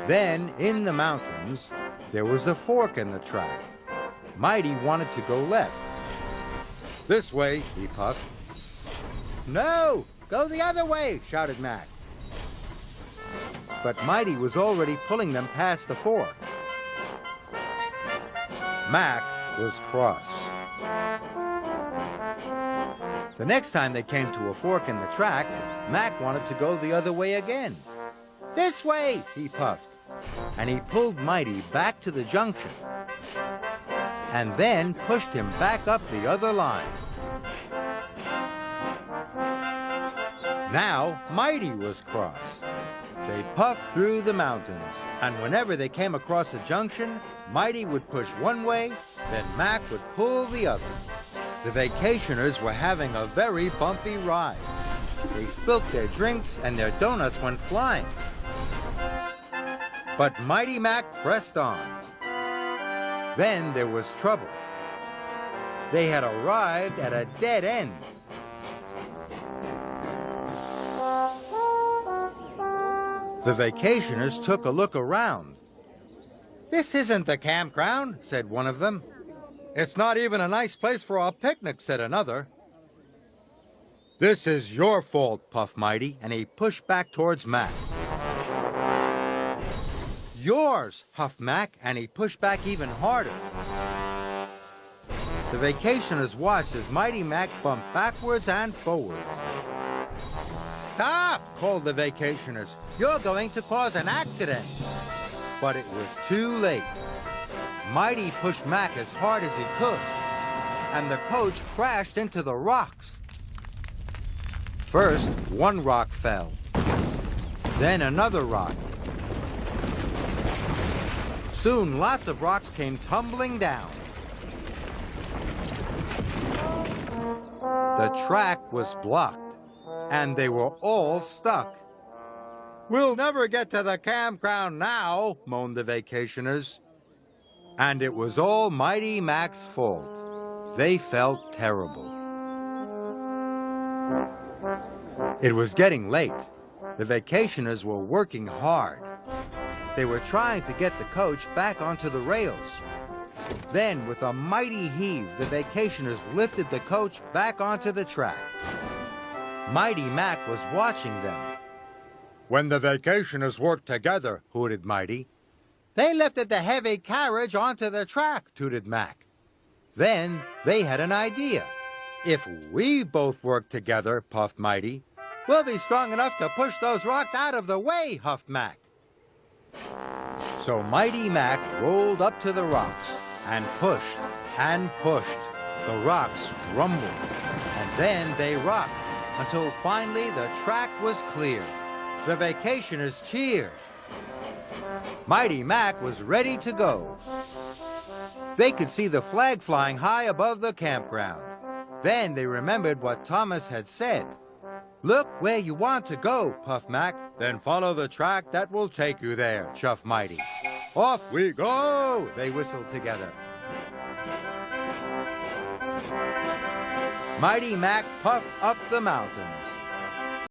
Then, in the mountains, there was a fork in the track. Mighty wanted to go left. "This way," he puffed. "No, go the other way," shouted Mac. But Mighty was already pulling them past the fork. Mac was cross. The next time they came to a fork in the track, Mac wanted to go the other way again. "This way," he puffed, and he pulled Mighty back to the junction, and then pushed him back up the other line. Now Mighty was cross. They puffed through the mountains, and whenever they came across a junction, Mighty would push one way, then Mac would pull the other. The vacationers were having a very bumpy ride. They spilt their drinks and their donuts went flying. But Mighty Mac pressed on. Then there was trouble. They had arrived at a dead end. The vacationers took a look around. "This isn't the campground," said one of them. "It's not even a nice place for a picnic," said another. "This is your fault," puffed Mighty, and he pushed back towards Mac. "Yours," huffed Mac, and he pushed back even harder. The vacationers watched as Mighty Mac bumped backwards and forwards. "Stop!" called the vacationers. "You're going to cause an accident." But it was too late. Mighty pushed Mac as hard as he could, and the coach crashed into the rocks. First, one rock fell, then another rock. Soon, lots of rocks came tumbling down. The track was blocked, and they were all stuck. "We'll never get to the campground now," moaned the vacationers. And it was all Mighty Mac's fault. They felt terrible. It was getting late. The vacationers were working hard. They were trying to get the coach back onto the rails. Then, with a mighty heave, the vacationers lifted the coach back onto the track. Mighty Mac was watching them. "When the vacationers work together," hooted Mighty. "They lifted the heavy carriage onto the track," tooted Mac. Then they had an idea. "If we both work together," puffed Mighty, "we'll be strong enough to push those rocks out of the way," huffed Mac. So Mighty Mac rolled up to the rocks and pushed and pushed. The rocks rumbled, and then they rocked until finally the track was clear. The vacationers cheered. Mighty Mac was ready to go. They could see the flag flying high above the campground. Then they remembered what Thomas had said. "Look where you want to go," puffed Mac. "Then follow the track that will take you there," chuffed Mighty. "Off we go," they whistled together. Mighty Mac puffed up the mountains.